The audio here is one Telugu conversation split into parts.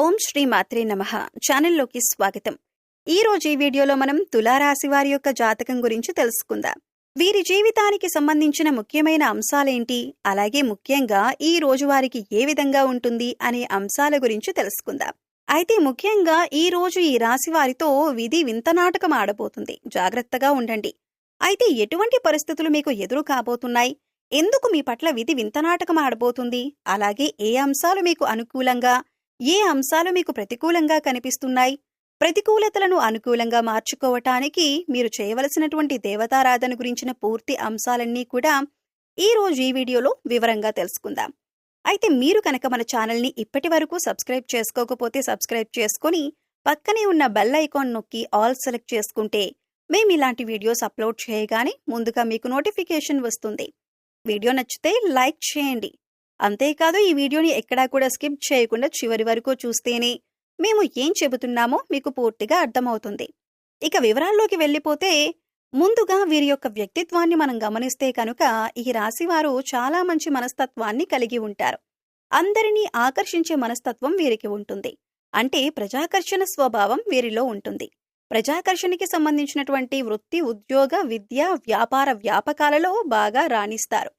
ఓం శ్రీ మాత్రే నమః ఛానల్లోకి స్వాగతం. ఈ రోజు ఈ వీడియోలో మనం తులారాశి వారి యొక్క జాతకం గురించి తెలుసుకుందాం. వీరి జీవితానికి సంబంధించిన ముఖ్యమైన అంశాలేంటి, అలాగే ముఖ్యంగా ఈ రోజు వారికి ఏ విధంగా ఉంటుంది అనే అంశాల గురించి తెలుసుకుందాం. అయితే ముఖ్యంగా ఈ రోజు ఈ రాశి వారితో విధి వింత నాటకం ఆడబోతుంది. జాగ్రత్తగా ఉండండి. అయితే ఎటువంటి పరిస్థితులు మీకు ఎదురు కాబోతున్నాయి, ఎందుకు మీ పట్ల విధి వింత నాటకం ఆడబోతుంది, అలాగే ఏ అంశాలు మీకు అనుకూలంగా, ఏ అంశాలు మీకు ప్రతికూలంగా కనిపిస్తున్నాయి, ప్రతికూలతలను అనుకూలంగా మార్చుకోవటానికి మీరు చేయవలసినటువంటి దేవతారాధన గురించిన పూర్తి అంశాలన్నీ కూడా ఈ రోజు ఈ వీడియోలో వివరంగా తెలుసుకుందాం. అయితే మీరు కనుక మన ఛానల్ని ఇప్పటి వరకు సబ్స్క్రైబ్ చేసుకోకపోతే సబ్స్క్రైబ్ చేసుకుని పక్కనే ఉన్న బెల్ ఐకాన్ నొక్కి ఆల్ సెలెక్ట్ చేసుకుంటే మేము ఇలాంటి వీడియోస్ అప్లోడ్ చేయగానే ముందుగా మీకు నోటిఫికేషన్ వస్తుంది. వీడియో నచ్చితే లైక్ చేయండి. అంతేకాదు ఈ వీడియోని ఎక్కడా కూడా స్కిప్ చేయకుండా చివరి వరకు చూస్తేనే మేము ఏం చెబుతున్నామో మీకు పూర్తిగా అర్థమవుతుంది. ఇక వివరాల్లోకి వెళ్ళిపోతే ముందుగా వీరి యొక్క వ్యక్తిత్వాన్ని మనం గమనిస్తే కనుక ఈ రాశివారు చాలా మంచి మనస్తత్వాన్ని కలిగి ఉంటారు. అందరినీ ఆకర్షించే మనస్తత్వం వీరికి ఉంటుంది. అంటే ప్రజాకర్షణ స్వభావం వీరిలో ఉంటుంది. ప్రజాకర్షణకి సంబంధించినటువంటి వృత్తి, ఉద్యోగ, విద్య, వ్యాపార వ్యాపకాలలో బాగా రాణిస్తారు.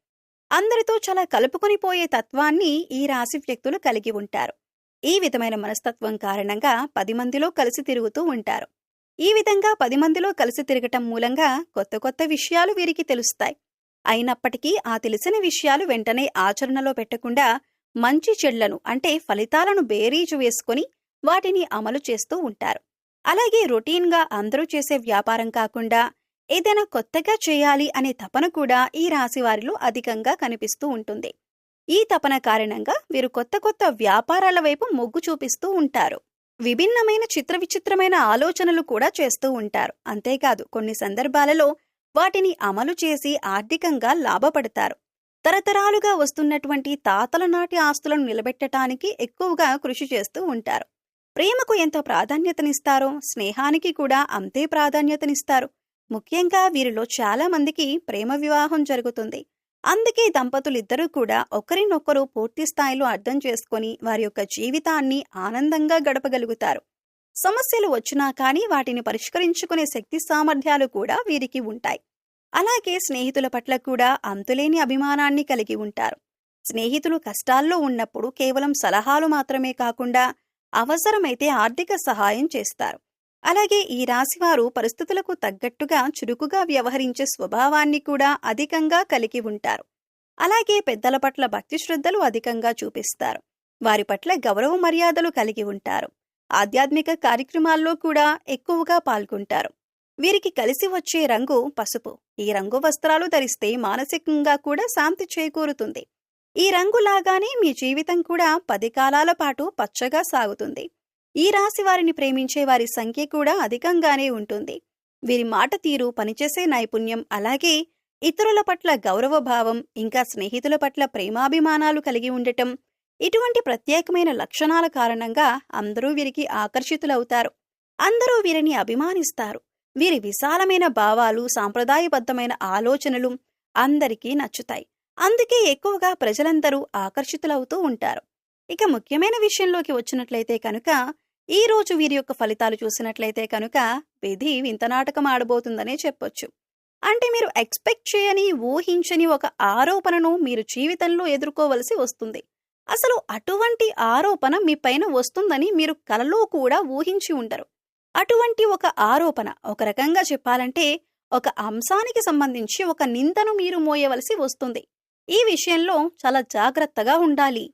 అందరితో చాలా కలుపుకొని పోయే తత్వాన్ని ఈ రాశి వ్యక్తులు కలిగి ఉంటారు. ఈ విధమైన మనస్తత్వం కారణంగా 10 మందిలో కలిసి తిరుగుతూ ఉంటారు. ఈ విధంగా 10 మందిలో కలిసి తిరగటం మూలంగా కొత్త కొత్త విషయాలు వీరికి తెలుస్తాయి. అయినప్పటికీ ఆ తెలిసిన విషయాలు వెంటనే ఆచరణలో పెట్టకుండా మంచి చెడ్లను అంటే ఫలితాలను బేరీజు వేసుకుని వాటిని అమలు చేస్తూ ఉంటారు. అలాగే రొటీన్గా అందరూ చేసే వ్యాపారం కాకుండా ఏదైనా కొత్తగా చేయాలి అనే తపన కూడా ఈ రాశి వారిలో అధికంగా కనిపిస్తూ ఉంటుంది. ఈ తపన కారణంగా వీరు కొత్త కొత్త వ్యాపారాల వైపు మొగ్గు చూపిస్తూ ఉంటారు. విభిన్నమైన విచిత్రమైన ఆలోచనలు కూడా చేస్తూ ఉంటారు. అంతేకాదు కొన్ని సందర్భాలలో వాటిని అమలు చేసి ఆర్థికంగా లాభపడతారు. తరతరాలుగా వస్తున్నటువంటి తాతల నాటి ఆస్తులను నిలబెట్టడానికి ఎక్కువగా కృషి చేస్తూ ఉంటారు. ప్రేమకు ఎంత ప్రాధాన్యతనిస్తారో స్నేహానికి కూడా అంతే ప్రాధాన్యతనిస్తారు. ముఖ్యంగా వీరిలో చాలా మందికి ప్రేమ వివాహం జరుగుతుంది. అందుకే దంపతులిద్దరూ కూడా ఒకరినొకరు పూర్తి స్థాయిలో అర్థం చేసుకుని వారి యొక్క జీవితాన్ని ఆనందంగా గడపగలుగుతారు. సమస్యలు వచ్చినా కానీ వాటిని పరిష్కరించుకునే శక్తి సామర్థ్యాలు కూడా వీరికి ఉంటాయి. అలాగే స్నేహితుల పట్ల కూడా అంతులేని అభిమానాన్ని కలిగి ఉంటారు. స్నేహితులు కష్టాల్లో ఉన్నప్పుడు కేవలం సలహాలు మాత్రమే కాకుండా అవసరమైతే ఆర్థిక సహాయం చేస్తారు. అలాగే ఈ రాశివారు పరిస్థితులకు తగ్గట్టుగా చురుకుగా వ్యవహరించే స్వభావాన్ని కూడా అధికంగా కలిగి ఉంటారు. అలాగే పెద్దల పట్ల భక్తి శ్రద్ధలు అధికంగా చూపిస్తారు. వారి పట్ల గౌరవ మర్యాదలు కలిగి ఉంటారు. ఆధ్యాత్మిక కార్యక్రమాల్లో కూడా ఎక్కువగా పాల్గొంటారు. వీరికి కలిసి వచ్చే రంగు పసుపు. ఈ రంగు వస్త్రాలు ధరిస్తే మానసికంగా కూడా శాంతి చేకూరుతుంది. ఈ రంగులాగానే మీ జీవితం కూడా 10 కాలాల పాటు పచ్చగా సాగుతుంది. ఈ రాశి వారిని ప్రేమించే వారి సంఖ్య కూడా అధికంగానే ఉంటుంది. వీరి మాట తీరు, పనిచేసే నైపుణ్యం, అలాగే ఇతరుల పట్ల గౌరవ భావం, ఇంకా స్నేహితుల పట్ల ప్రేమాభిమానాలు కలిగి ఉండటం, ఇటువంటి ప్రత్యేకమైన లక్షణాల కారణంగా అందరూ వీరికి ఆకర్షితులవుతారు. అందరూ వీరిని అభిమానిస్తారు. వీరి విశాలమైన భావాలు, సాంప్రదాయబద్ధమైన ఆలోచనలు అందరికీ నచ్చుతాయి. అందుకే ఎక్కువగా ప్రజలందరూ ఆకర్షితులవుతూ ఉంటారు. ఇక ముఖ్యమైన విషయంలోకి వచ్చినట్లయితే కనుక ఈ రోజు వీరి యొక్క ఫలితాలు చూసినట్లయితే కనుక విధి వింత నాటకం ఆడబోతుందనే చెప్పొచ్చు. అంటే మీరు ఎక్స్పెక్ట్ చేయని, ఊహించని ఒక ఆరోపణను మీరు జీవితంలో ఎదుర్కోవలసి వస్తుంది. అసలు అటువంటి ఆరోపణ మీ పైన వస్తుందని మీరు కలలో కూడా ఊహించి ఉండరు. అటువంటి ఒక ఆరోపణ, ఒక రకంగా చెప్పాలంటే ఒక అంశానికి సంబంధించి ఒక నిందను మీరు మోయవలసి వస్తుంది. ఈ విషయంలో చాలా జాగ్రత్తగా ఉండాలి.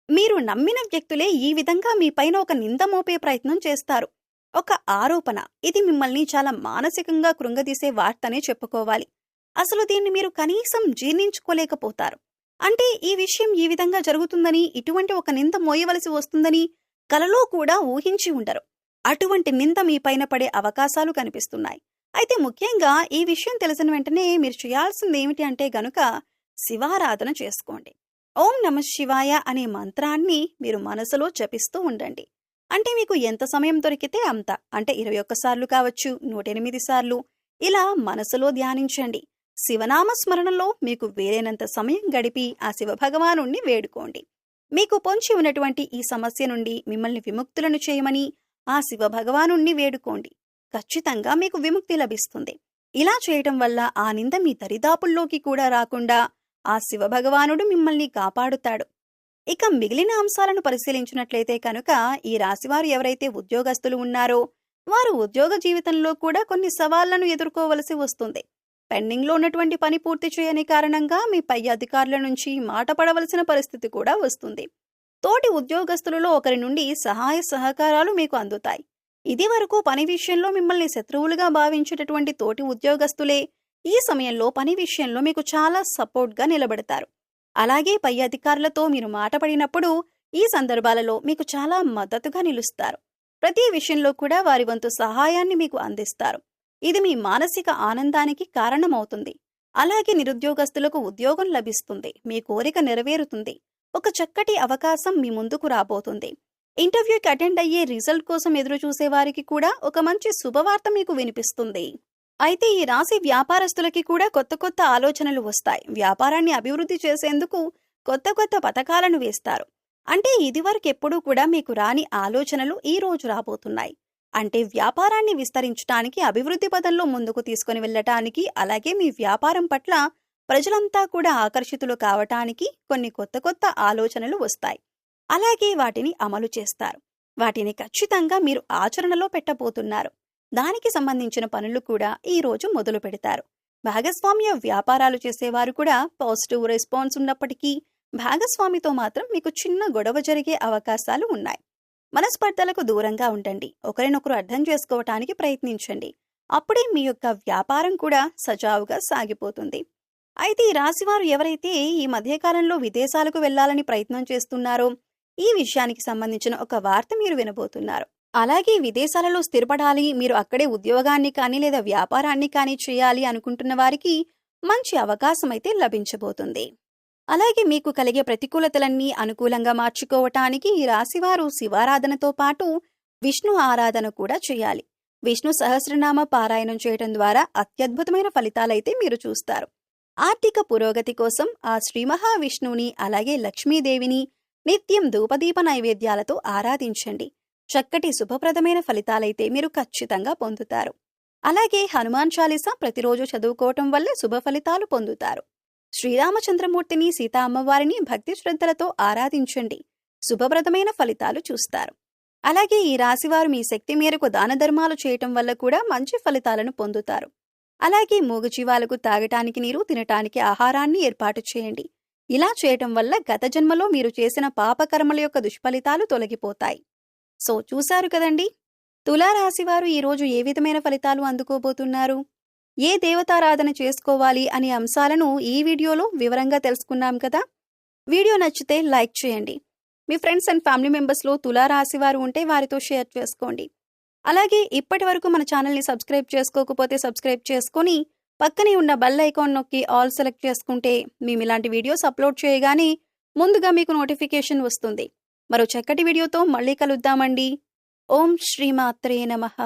మీరు నమ్మిన వ్యక్తులే ఈ విధంగా మీ పైన ఒక నింద మోపే ప్రయత్నం చేస్తారు. ఒక ఆరోపణ, ఇది మిమ్మల్ని చాలా మానసికంగా కృంగదీసే వార్తనే చెప్పుకోవాలి. అసలు దీన్ని మీరు కనీసం జీర్ణించుకోలేకపోతారు. అంటే ఈ విషయం ఈ విధంగా జరుగుతుందని, ఇటువంటి ఒక నింద మోయవలసి వస్తుందని కలలో కూడా ఊహించి ఉండరు. అటువంటి నింద మీ పైన పడే అవకాశాలు కనిపిస్తున్నాయి. అయితే ముఖ్యంగా ఈ విషయం తెలిసిన వెంటనే మీరు చేయాల్సింది ఏమిటి అంటే గనుక శివారాధన చేసుకోండి. ఓం నమః శివాయ అనే మంత్రాన్ని మీరు మనసులో జపిస్తూ ఉండండి. అంటే మీకు ఎంత సమయం దొరికితే అంత, అంటే 21 సార్లు కావచ్చు, 108 సార్లు ఇలా మనసులో ధ్యానించండి. శివనామ స్మరణలో మీకు వీలైనంత సమయం గడిపి ఆ శివభగవానుణ్ణి వేడుకోండి. మీకు పొంచి ఉన్నటువంటి ఈ సమస్య నుండి మిమ్మల్ని విముక్తులను చేయమని ఆ శివ భగవానుణ్ణి వేడుకోండి. ఖచ్చితంగా మీకు విముక్తి లభిస్తుంది. ఇలా చేయటం వల్ల ఆ నింద మీ దరిదాపుల్లోకి కూడా రాకుండా ఆ శివ భగవానుడు మిమ్మల్ని కాపాడుతాడు. ఇక మిగిలిన అంశాలను పరిశీలించినట్లయితే కనుక ఈ రాశివారు ఎవరైతే ఉద్యోగస్తులు ఉన్నారో వారు ఉద్యోగ జీవితంలో కూడా కొన్ని సవాళ్లను ఎదుర్కోవలసి వస్తుంది. పెండింగ్లో ఉన్నటువంటి పని పూర్తి చేయని కారణంగా మీ పై అధికారుల నుంచి మాట పడవలసిన పరిస్థితి కూడా వస్తుంది. తోటి ఉద్యోగస్తులలో ఒకరి నుండి సహాయ సహకారాలు మీకు అందుతాయి. ఇది వరకు పని విషయంలో మిమ్మల్ని శత్రువులుగా భావించేటటువంటి తోటి ఉద్యోగస్తులే ఈ సమయంలో పని విషయంలో మీకు చాలా సపోర్ట్గా నిలబడతారు. అలాగే పై అధికారులతో మీరు మాట పడినప్పుడు ఈ సందర్భాలలో మీకు చాలా మద్దతుగా నిలుస్తారు. ప్రతి విషయంలో కూడా వారి వంతు సహాయాన్ని మీకు అందిస్తారు. ఇది మీ మానసిక ఆనందానికి కారణమవుతుంది. అలాగే నిరుద్యోగస్తులకు ఉద్యోగం లభిస్తుంది. మీ కోరిక నెరవేరుతుంది. ఒక చక్కటి అవకాశం మీ ముందుకు రాబోతుంది. ఇంటర్వ్యూకి అటెండ్ అయ్యే రిజల్ట్ కోసం ఎదురు చూసే వారికి కూడా ఒక మంచి శుభవార్త మీకు వినిపిస్తుంది. అయితే ఈ రాశి వ్యాపారస్తులకి కూడా కొత్త కొత్త ఆలోచనలు వస్తాయి. వ్యాపారాన్ని అభివృద్ధి చేసేందుకు కొత్త కొత్త పథకాలను వేస్తారు. అంటే ఇదివరకు ఎప్పుడూ కూడా మీకు రాని ఆలోచనలు ఈ రోజు రాబోతున్నాయి. అంటే వ్యాపారాన్ని విస్తరించడానికి, అభివృద్ధి పదంలో ముందుకు తీసుకుని వెళ్ళటానికి, అలాగే మీ వ్యాపారం పట్ల ప్రజలంతా కూడా ఆకర్షితులు కావటానికి కొన్ని కొత్త కొత్త ఆలోచనలు వస్తాయి. అలాగే వాటిని అమలు చేస్తారు. వాటిని ఖచ్చితంగా మీరు ఆచరణలో పెట్టబోతున్నారు. దానికి సంబంధించిన పనులు కూడా ఈ రోజు మొదలు పెడతారు. భాగస్వామ్య వ్యాపారాలు చేసేవారు కూడా పాజిటివ్ రెస్పాన్స్ ఉన్నప్పటికీ భాగస్వామితో మాత్రం మీకు చిన్న గొడవ జరిగే అవకాశాలు ఉన్నాయి. మనస్పర్ధలకు దూరంగా ఉండండి. ఒకరినొకరు అర్థం చేసుకోవటానికి ప్రయత్నించండి. అప్పుడే మీ యొక్క వ్యాపారం కూడా సజావుగా సాగిపోతుంది. అయితే ఈ రాశివారు ఎవరైతే ఈ మధ్యకాలంలో విదేశాలకు వెళ్లాలని ప్రయత్నం చేస్తున్నారో ఈ విషయానికి సంబంధించిన ఒక వార్త మీరు వినబోతున్నారు. అలాగే విదేశాలలో స్థిరపడాలి, మీరు అక్కడే ఉద్యోగాన్ని కానీ లేదా వ్యాపారాన్ని కానీ చేయాలి అనుకుంటున్న వారికి మంచి అవకాశం అయితే లభించబోతుంది. అలాగే మీకు కలిగే ప్రతికూలతలన్నీ అనుకూలంగా మార్చుకోవటానికి ఈ రాశివారు శివారాధనతో పాటు విష్ణు ఆరాధన కూడా చేయాలి. విష్ణు సహస్రనామ పారాయణం చేయడం ద్వారా అత్యద్భుతమైన ఫలితాలైతే మీరు చూస్తారు. ఆర్థిక పురోగతి కోసం ఆ శ్రీ మహావిష్ణువుని అలాగే లక్ష్మీదేవిని నిత్యం ధూపదీప నైవేద్యాలతో ఆరాధించండి. చక్కటి శుభప్రదమైన ఫలితాలైతే మీరు ఖచ్చితంగా పొందుతారు. అలాగే హనుమాన్ చాలీసా ప్రతిరోజు చదువుకోవటం వల్ల శుభ ఫలితాలు పొందుతారు. శ్రీరామచంద్రమూర్తిని, సీతా అమ్మవారిని భక్తి శ్రద్ధలతో ఆరాధించండి. శుభప్రదమైన ఫలితాలు చూస్తారు. అలాగే ఈ రాశివారు మీ శక్తి మేరకు దాన ధర్మాలు చేయటం వల్ల కూడా మంచి ఫలితాలను పొందుతారు. అలాగే మూగజీవాలకు తాగటానికి నీరు, తినటానికి ఆహారాన్ని ఏర్పాటు చేయండి. ఇలా చేయటం వల్ల గత జన్మలో మీరు చేసిన పాపకర్మల యొక్క దుష్ఫలితాలు తొలగిపోతాయి. సో చూశారు కదండి, తులారాశివారు ఈరోజు ఏ విధమైన ఫలితాలు అందుకోబోతున్నారు, ఏ దేవతారాధన చేసుకోవాలి అనే అంశాలను ఈ వీడియోలో వివరంగా తెలుసుకున్నాం కదా. వీడియో నచ్చితే లైక్ చేయండి. మీ ఫ్రెండ్స్ అండ్ ఫ్యామిలీ మెంబర్స్లో తులారాశివారు ఉంటే వారితో షేర్ చేసుకోండి. అలాగే ఇప్పటి వరకు మన ఛానల్ని సబ్స్క్రైబ్ చేసుకోకపోతే సబ్స్క్రైబ్ చేసుకొని పక్కనే ఉన్న బెల్ ఐకాన్ నొక్కి ఆల్ సెలెక్ట్ చేసుకుంటే మేము ఇలాంటి వీడియోస్ అప్లోడ్ చేయగానే ముందుగా మీకు నోటిఫికేషన్ వస్తుంది. మరో చక్కటి వీడియోతో మళ్ళీ కలుద్దామండి. ఓం శ్రీమాత్రే నమః.